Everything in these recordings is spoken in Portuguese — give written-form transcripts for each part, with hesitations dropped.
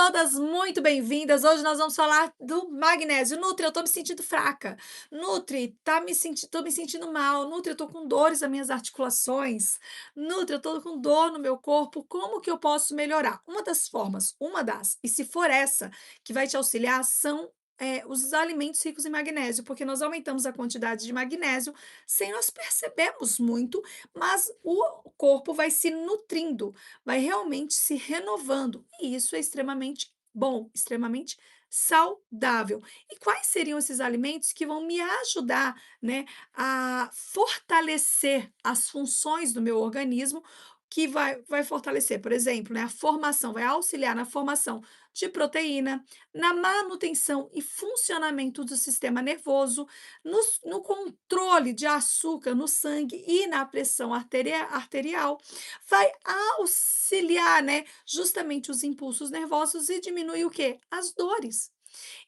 todas muito bem-vindas. Hoje nós vamos falar do magnésio. Nutri, eu tô me sentindo fraca. Nutri, tô me sentindo mal. Nutri, eu tô com dores nas minhas articulações. Nutri, eu tô com dor no meu corpo. Como que eu posso melhorar? E se for essa que vai te auxiliar, são os alimentos ricos em magnésio, porque nós aumentamos a quantidade de magnésio sem nós percebermos muito, mas o corpo vai se nutrindo, vai realmente se renovando, e isso é extremamente bom, extremamente saudável. E quais seriam esses alimentos que vão me ajudar, né, a fortalecer as funções do meu organismo, que vai fortalecer, por exemplo, né, a formação, vai auxiliar na formação de proteína, na manutenção e funcionamento do sistema nervoso, no controle de açúcar no sangue e na pressão arterial, vai auxiliar, né, justamente os impulsos nervosos e diminuir o quê? As dores.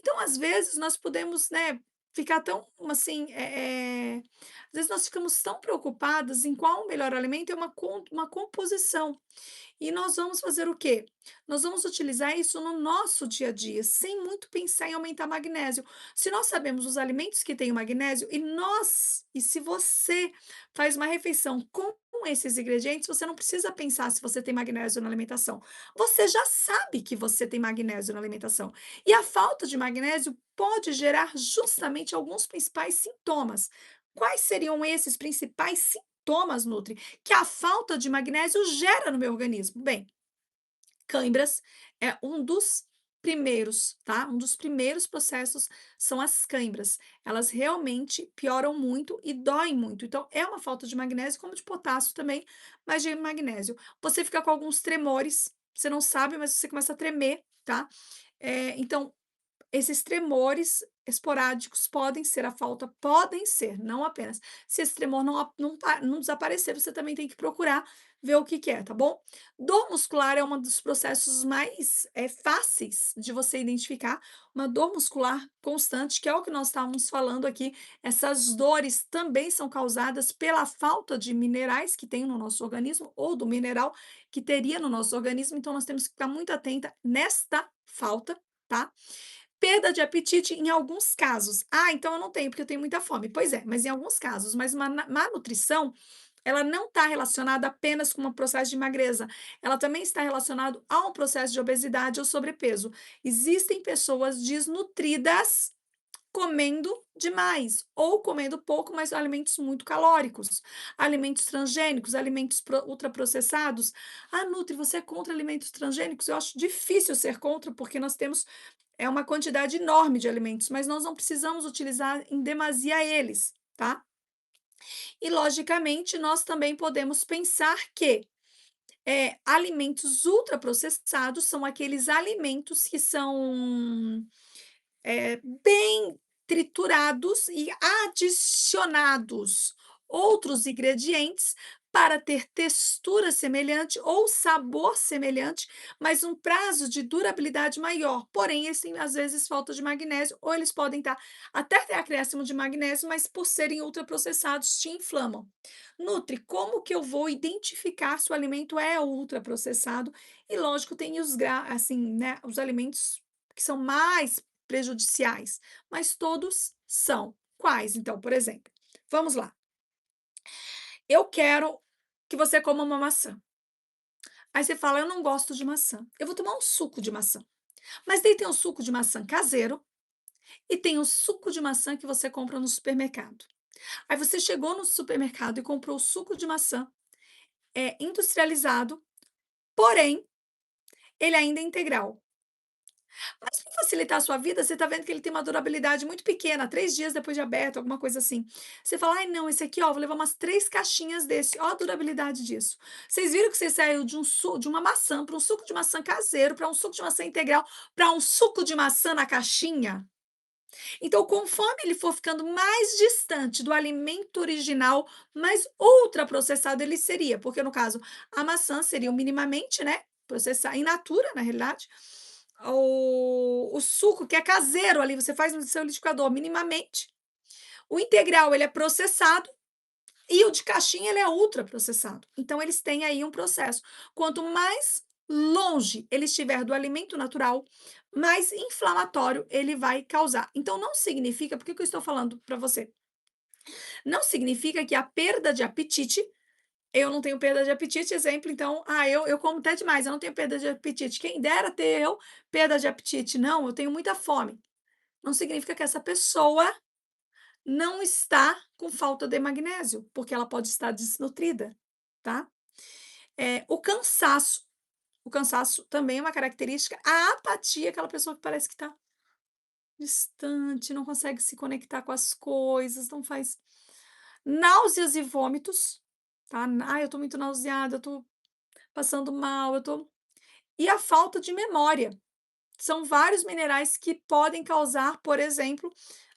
Então, às vezes, nós podemos, né, ficar tão assim, às vezes nós ficamos tão preocupadas em qual o melhor alimento é uma composição. E nós vamos fazer o quê? Nós vamos utilizar isso no nosso dia a dia, sem muito pensar em aumentar magnésio. Se nós sabemos os alimentos que têm o magnésio e se você faz uma refeição com esses ingredientes, você não precisa pensar se você tem magnésio na alimentação. Você já sabe que você tem magnésio na alimentação. E a falta de magnésio pode gerar justamente alguns principais sintomas. Quais seriam esses principais sintomas, Nutri, que a falta de magnésio gera no meu organismo? Bem, cãibras é um dos primeiros, tá? Um dos primeiros processos são as cãibras. Elas realmente pioram muito e doem muito. Então, é uma falta de magnésio, como de potássio também, mas de magnésio. Você fica com alguns tremores, você não sabe, mas você começa a tremer, tá? Então, esses tremores esporádicos podem ser, não apenas. Se esse tremor não desaparecer, você também tem que procurar ver o que que é, tá bom? Dor muscular é um dos processos mais, fáceis de você identificar, uma dor muscular constante, que é o que nós estávamos falando aqui. Essas dores também são causadas pela falta de minerais que tem no nosso organismo ou do mineral que teria no nosso organismo, então nós temos que ficar muito atenta nesta falta, tá? Perda de apetite em alguns casos. "Ah, então eu não tenho, porque eu tenho muita fome". Pois é, mas em alguns casos, mas uma má nutrição, ela não está relacionada apenas com um processo de magreza, ela também está relacionado a um processo de obesidade ou sobrepeso. Existem pessoas desnutridas comendo demais, ou comendo pouco, mas alimentos muito calóricos, alimentos transgênicos, alimentos ultraprocessados. "Ah, Nutri, você é contra alimentos transgênicos?". Eu acho difícil ser contra, porque nós temos uma quantidade enorme de alimentos, mas nós não precisamos utilizar em demasia eles, tá? E logicamente nós também podemos pensar que alimentos ultraprocessados são aqueles alimentos que são bem triturados e adicionados outros ingredientes para ter textura semelhante ou sabor semelhante, mas um prazo de durabilidade maior. Porém, eles têm, às vezes, falta de magnésio, ou eles podem estar até ter acréscimo de magnésio, mas por serem ultraprocessados, te inflamam. Nutri, como que eu vou identificar se o alimento é ultraprocessado? E lógico, tem assim, né, os alimentos que são mais prejudiciais, mas todos são. Quais, então, por exemplo? Vamos lá. Eu quero que você coma uma maçã. Aí você fala: "Eu não gosto de maçã". Eu vou tomar um suco de maçã. Mas daí tem o suco de maçã caseiro e tem o suco de maçã que você compra no supermercado. Aí você chegou no supermercado e comprou o suco de maçã, industrializado, porém, ele ainda é integral. Mas para facilitar a sua vida, você está vendo que ele tem uma durabilidade muito pequena, 3 dias depois de aberto, alguma coisa assim. Você fala: "Ai não, esse aqui ó, vou levar umas 3 caixinhas desse, ó a durabilidade disso". Vocês viram que você saiu de uma maçã para um suco de maçã caseiro, para um suco de maçã integral, para um suco de maçã na caixinha? Então, conforme ele for ficando mais distante do alimento original, mais ultraprocessado ele seria, porque no caso, a maçã seria o minimamente, né, processar in natura, na realidade. O suco que é caseiro ali, você faz no seu liquidificador minimamente. O integral, ele é processado e o de caixinha, ele é ultraprocessado. Então eles têm aí um processo. Quanto mais longe ele estiver do alimento natural, mais inflamatório ele vai causar. Então não significa, por que que eu estou falando para você? Não significa que a perda de apetite, eu não tenho perda de apetite, exemplo, então, eu como até demais, eu não tenho perda de apetite. Quem dera ter eu perda de apetite. Não, eu tenho muita fome. Não significa que essa pessoa não está com falta de magnésio, porque ela pode estar desnutrida, tá? O cansaço também é uma característica. A apatia, aquela pessoa que parece que está distante, não consegue se conectar com as coisas, não faz náuseas e vômitos, tá? Eu tô muito nauseada, eu tô passando mal, eu tô e a falta de memória. São vários minerais que podem causar, por exemplo,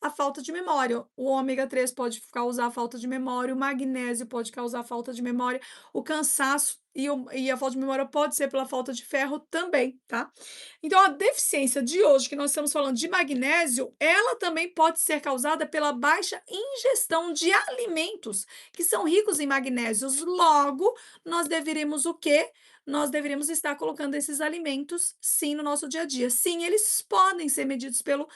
a falta de memória. O ômega 3 pode causar falta de memória, o magnésio pode causar falta de memória, o cansaço e a falta de memória pode ser pela falta de ferro também, tá? Então a deficiência de hoje, que nós estamos falando de magnésio, ela também pode ser causada pela baixa ingestão de alimentos que são ricos em magnésios. Logo, nós deveríamos o quê? Nós deveríamos estar colocando esses alimentos, sim, no nosso dia a dia. Sim, eles podem ser medidos pelo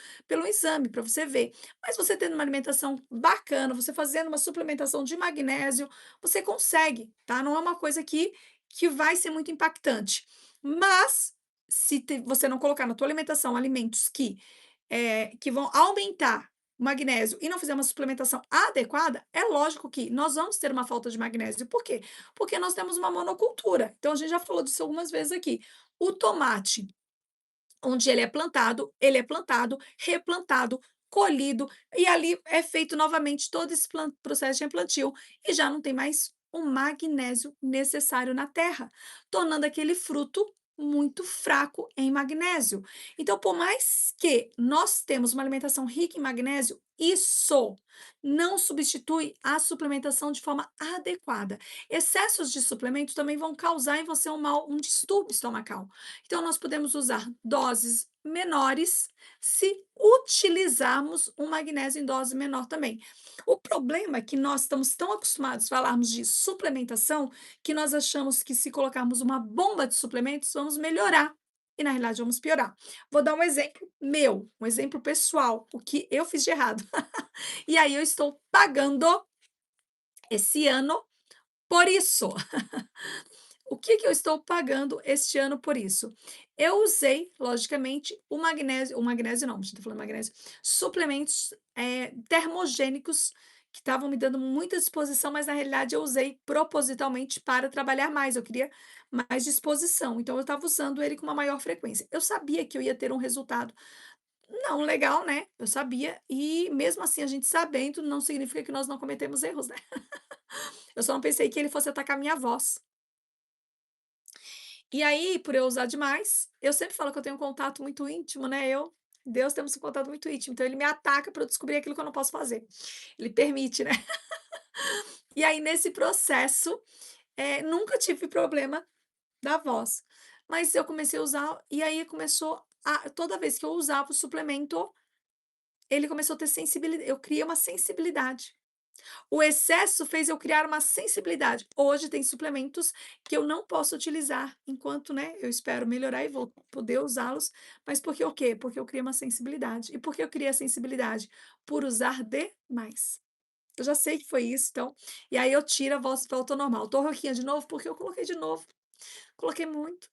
exame, para você ver. Mas você tendo uma alimentação bacana, você fazendo uma suplementação de magnésio, você consegue, tá? Não é uma coisa que vai ser muito impactante. Mas se você não colocar na tua alimentação alimentos que vão aumentar o magnésio e não fizer uma suplementação adequada, é lógico que nós vamos ter uma falta de magnésio. Por quê? Porque nós temos uma monocultura. Então, a gente já falou disso algumas vezes aqui. O tomate, onde ele é plantado, replantado, colhido, e ali é feito novamente todo esse processo de replantio, e já não tem mais o magnésio necessário na terra, tornando aquele fruto muito fraco em magnésio. Então, por mais que nós temos uma alimentação rica em magnésio, isso não substitui a suplementação de forma adequada. Excessos de suplemento também vão causar em você um distúrbio estomacal. Então, nós podemos usar doses menores se utilizarmos um magnésio em dose menor também. O problema é que nós estamos tão acostumados a falarmos de suplementação que nós achamos que se colocarmos uma bomba de suplementos, vamos melhorar. E na realidade vamos piorar. Vou dar um exemplo meu, um exemplo pessoal, o que eu fiz de errado. E aí eu estou pagando esse ano por isso. O que que eu estou pagando este ano por isso? Eu usei, logicamente, o magnésio não, a gente tá falando magnésio, suplementos, termogênicos que estavam me dando muita disposição, mas na realidade eu usei propositalmente para trabalhar mais, eu queria mais disposição, então eu estava usando ele com uma maior frequência. Eu sabia que eu ia ter um resultado não legal, né, eu sabia, e mesmo assim a gente sabendo não significa que nós não cometemos erros, né. Eu só não pensei que ele fosse atacar minha voz. E aí, por eu usar demais, eu sempre falo que eu tenho um contato muito íntimo, né, Deus temos um contato muito íntimo, então ele me ataca para eu descobrir aquilo que eu não posso fazer. Ele permite, né. E aí nesse processo, nunca tive problema da voz, mas eu comecei a usar e aí começou a toda vez que eu usava o suplemento, ele começou a ter sensibilidade eu criei uma sensibilidade. O excesso fez eu criar uma sensibilidade. Hoje tem suplementos que eu não posso utilizar enquanto, né, eu espero melhorar e vou poder usá-los, mas porque o quê? Porque eu criei uma sensibilidade. E por que eu criei a sensibilidade? Por usar demais. Eu já sei que foi isso, então, e aí eu tiro, a voz volta ao normal. Tô rouquinha de novo, porque eu coloquei de novo. Coloquei muito.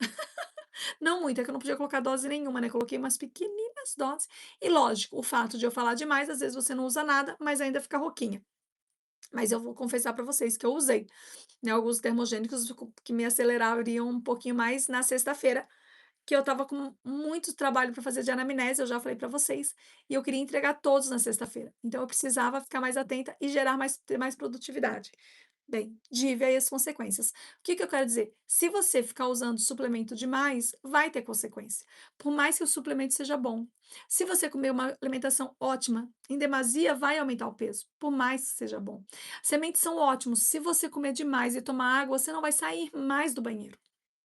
Não muito, é que eu não podia colocar dose nenhuma, né, coloquei umas pequeninas doses. E lógico, o fato de eu falar demais, às vezes você não usa nada, mas ainda fica rouquinha. Mas eu vou confessar para vocês que eu usei, né, alguns termogênicos que me acelerariam um pouquinho mais na sexta-feira, que eu estava com muito trabalho para fazer de anamnese, eu já falei para vocês, e eu queria entregar todos na sexta-feira. Então eu precisava ficar mais atenta e gerar ter mais produtividade. Bem, tive aí as consequências. O que que eu quero dizer? Se você ficar usando suplemento demais, vai ter consequência. Por mais que o suplemento seja bom. Se você comer uma alimentação ótima, em demasia vai aumentar o peso, por mais que seja bom. Sementes são ótimos. Se você comer demais e tomar água, você não vai sair mais do banheiro,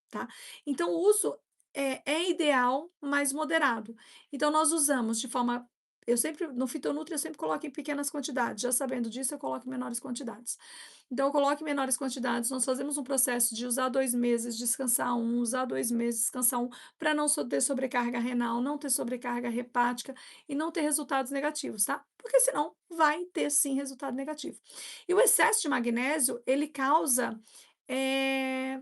tá? Então, o uso é ideal, mas moderado. Então, nós usamos de forma eu sempre no fitonutri eu sempre coloco em pequenas quantidades, já sabendo disso eu coloco em menores quantidades. Então eu coloco em menores quantidades, nós fazemos um processo de usar 2 meses, descansar um, usar 2 meses, descansar um, para não ter sobrecarga renal, não ter sobrecarga hepática e não ter resultados negativos, tá? Porque senão vai ter sim resultado negativo. E o excesso de magnésio, ele causa, eh,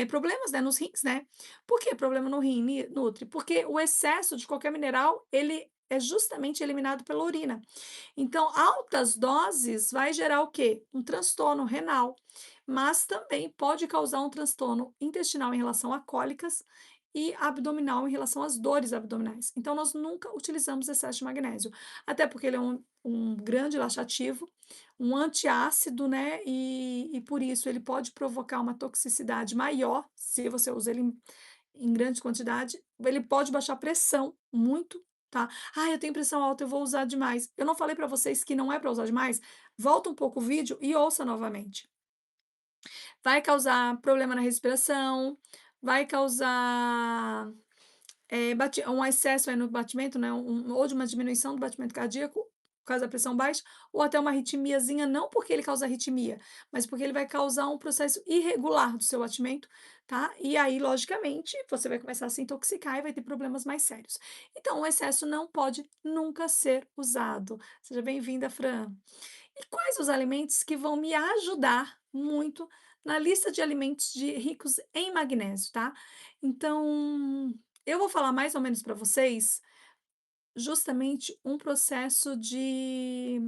problemas, né, nos rins, né. Por que problema no rim, nutri? Porque o excesso de qualquer mineral, ele é justamente eliminado pela urina. Então, altas doses vai gerar o quê? Um transtorno renal, mas também pode causar um transtorno intestinal em relação a cólicas e abdominal em relação às dores abdominais. Então, nós nunca utilizamos excesso de magnésio, até porque ele é um grande laxativo, um antiácido, né? E por isso ele pode provocar uma toxicidade maior se você usa ele em grande quantidade, ele pode baixar a pressão muito, tá. "Ah, eu tenho pressão alta, eu vou usar demais". Eu não falei para vocês que não é para usar demais? Volta um pouco o vídeo e ouça novamente. Vai causar problema na respiração, vai causar um excesso aí no batimento, né, ou de uma diminuição do batimento cardíaco, por causa da pressão baixa, ou até uma arritmiazinha, não porque ele causa arritmia, mas porque ele vai causar um processo irregular do seu batimento, tá. E aí, logicamente, você vai começar a se intoxicar e vai ter problemas mais sérios. Então, o excesso não pode nunca ser usado. Seja bem-vinda, Fran. E quais os alimentos que vão me ajudar muito na lista de alimentos ricos em magnésio, tá? Então, eu vou falar mais ou menos para vocês justamente um processo de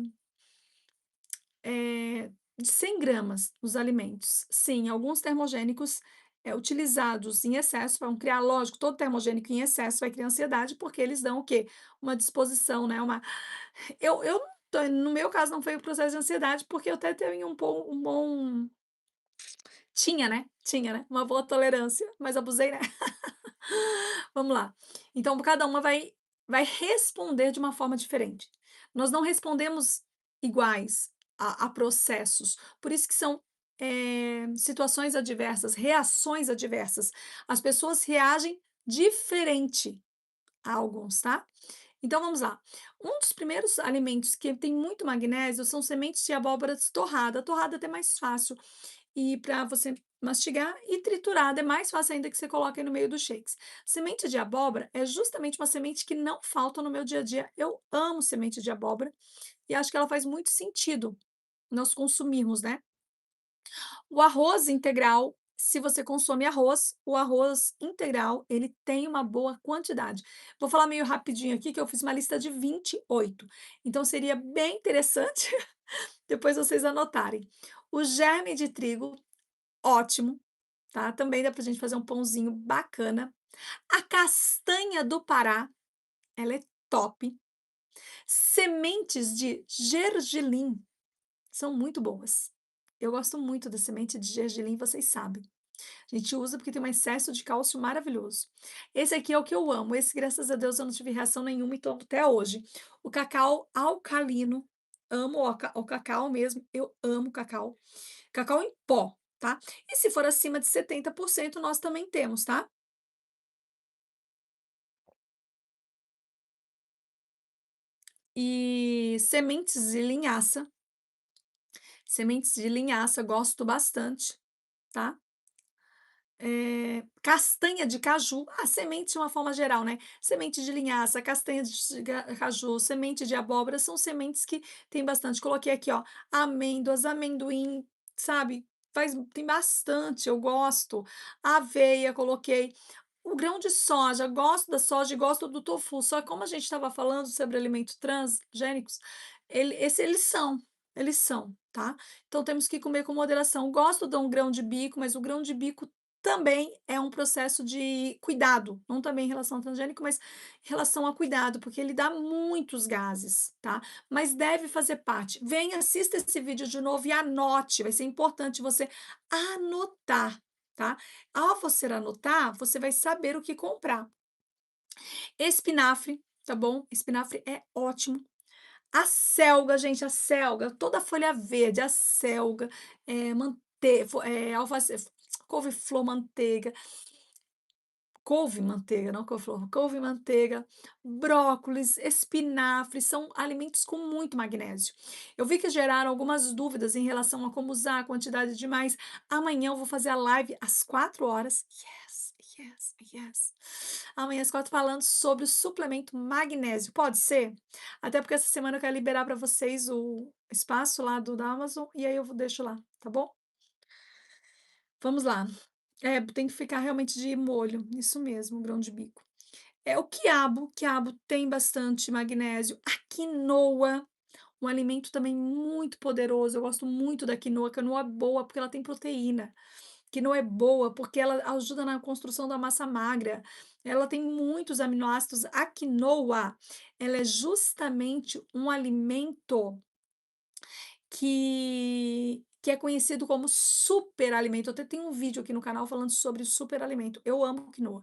100 gramas nos alimentos. Sim, alguns termogênicos utilizados em excesso vão criar, lógico, todo termogênico em excesso vai criar ansiedade, porque eles dão o quê? Uma disposição, né? Eu não no meu caso não foi o processo de ansiedade, porque eu até tenho um bom tinha, né, uma boa tolerância, mas abusei, né. Vamos lá. Então cada uma vai responder de uma forma diferente. Nós não respondemos iguais a processos, por isso que são, situações adversas, reações adversas. As pessoas reagem diferente a alguns, tá. Então vamos lá. Um dos primeiros alimentos que tem muito magnésio são sementes de abóbora torrada. Torrada é até mais fácil e para você mastigar e triturada é mais fácil ainda que você coloque aí no meio dos shakes. Semente de abóbora é justamente uma semente que não falta no meu dia a dia. Eu amo semente de abóbora e acho que ela faz muito sentido nós consumirmos, né? O arroz integral, se você consome arroz, o arroz integral, ele tem uma boa quantidade. Vou falar meio rapidinho aqui, que eu fiz uma lista de 28. Então seria bem interessante depois vocês anotarem. O germe de trigo, ótimo, tá? Também dá pra gente fazer um pãozinho bacana. A castanha do Pará, ela é top. Sementes de gergelim são muito boas. Eu gosto muito da semente de gergelim, vocês sabem. A gente usa porque tem um excesso de cálcio maravilhoso. Esse aqui é o que eu amo. Esse, graças a Deus, eu não tive reação nenhuma e tomo até hoje. O cacau alcalino. Amo o cacau mesmo. Eu amo cacau. Cacau em pó, tá? E se for acima de 70%, nós também temos, tá? E sementes de linhaça. Sementes de linhaça, gosto bastante, tá? Castanha de caju, semente de uma forma geral, né, semente de linhaça, castanha de caju, semente de abóbora, são sementes que tem bastante. Coloquei aqui, ó, amêndoas, amendoim, sabe, tem bastante, eu gosto. Aveia, coloquei. O grão de soja, gosto da soja e gosto do tofu, só que como a gente estava falando sobre alimentos transgênicos, eles são, tá. Então temos que comer com moderação. Gosto de um grão de bico, mas o grão de bico também é um processo de cuidado, não também em relação ao transgênico, mas em relação a cuidado, porque ele dá muitos gases, tá. Mas deve fazer parte. Venha, assista esse vídeo de novo e anote, vai ser importante você anotar, tá. Ao você anotar, você vai saber o que comprar. Espinafre, tá bom? Espinafre é ótimo. A selga, gente, a selga, toda a folha verde, a selga, alface couve-flor, manteiga, couve-manteiga, não couve-flor, couve-manteiga, brócolis, espinafre, são alimentos com muito magnésio. Eu vi que geraram algumas dúvidas em relação a como usar, a quantidade de mais. Amanhã eu vou fazer a live às 4 horas. Yes, yes, yes. Amanhã às 4 falando sobre o suplemento magnésio. Pode ser? Até porque essa semana eu quero liberar para vocês o espaço lá da Amazon e aí eu deixo lá, tá bom? Vamos lá. É, tem que ficar realmente de molho, isso mesmo, grão de bico. É o quiabo tem bastante magnésio, a quinoa, um alimento também muito poderoso, eu gosto muito da quinoa é boa porque ela tem proteína, quinoa é boa porque ela ajuda na construção da massa magra, ela tem muitos aminoácidos, a quinoa, ela é justamente um alimento que é conhecido como superalimento. Eu até tenho um vídeo aqui no canal falando sobre o superalimento. Eu amo quinoa.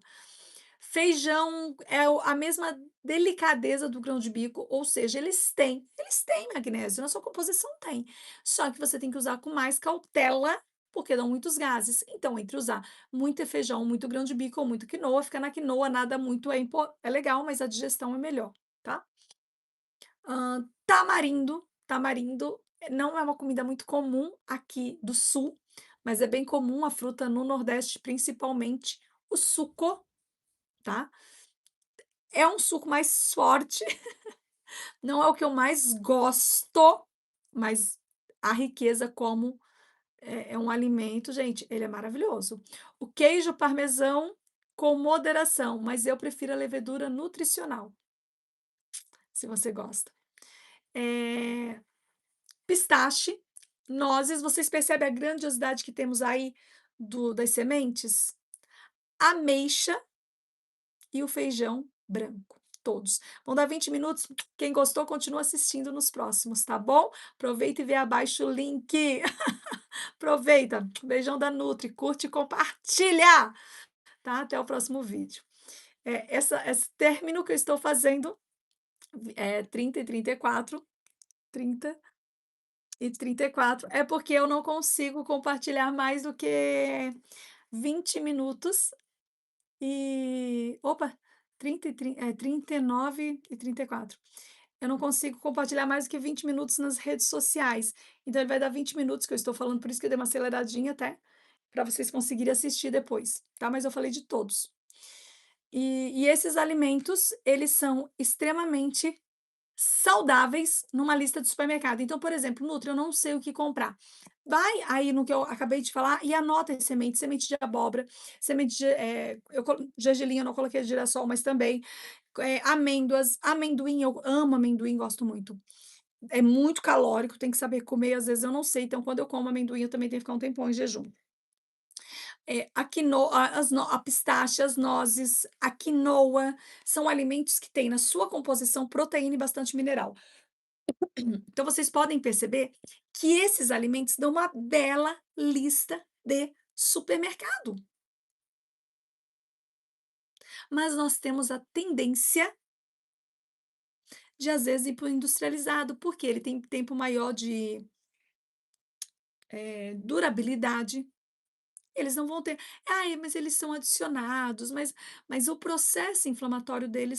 Feijão é a mesma delicadeza do grão de bico, ou seja, eles têm magnésio, na sua composição tem. Só que você tem que usar com mais cautela, porque dão muitos gases. Então, entre usar muito feijão, muito grão de bico ou muito quinoa, fica na quinoa, nada muito é legal, mas a digestão é melhor, tá? Tamarindo não é uma comida muito comum aqui do sul, mas é bem comum a fruta no Nordeste, principalmente o suco, tá. É um suco mais forte, não é o que eu mais gosto, mas a riqueza como é um alimento, gente, ele é maravilhoso. O queijo parmesão com moderação, mas eu prefiro a levedura nutricional, se você gosta. Eh Pistache, nozes, vocês percebem a grandiosidade que temos aí das sementes? Ameixa e o feijão branco, todos. Vão dar 20 minutos, quem gostou continua assistindo nos próximos, tá bom? Aproveita e vê abaixo o link. Aproveita. Beijão da Nutri, curte e compartilha, tá? Até o próximo vídeo. Esse término que eu estou fazendo, 30 e 34, 30 e 34 é porque eu não consigo compartilhar mais do que 20 minutos opa, 39 e 34. Eu não consigo compartilhar mais do que 20 minutos nas redes sociais, então ele vai dar 20 minutos que eu estou falando, por isso que eu dei uma aceleradinha até, para vocês conseguirem assistir depois, tá, mas eu falei de todos. E esses alimentos, eles são extremamente saudáveis numa lista de supermercado. Então, por exemplo, Nutri, eu não sei o que comprar. Vai aí no que eu acabei de falar e anota as sementes, semente de abóbora, semente de, gergelim eu não coloquei de girassol, mas também, amêndoas, amendoim, eu amo amendoim, gosto muito. É muito calórico, tem que saber comer, às vezes eu não sei, então quando eu como amendoim eu também tenho que ficar um tempão em jejum. A quinoa, a pistache, as nozes, a quinoa, são alimentos que têm na sua composição proteína e bastante mineral. Então vocês podem perceber que esses alimentos dão uma bela lista de supermercado, mas nós temos a tendência de às vezes ir para o industrializado, porque ele tem tempo maior de, durabilidade, eles não vão ter: "Ai, mas eles são adicionados", mas o processo inflamatório deles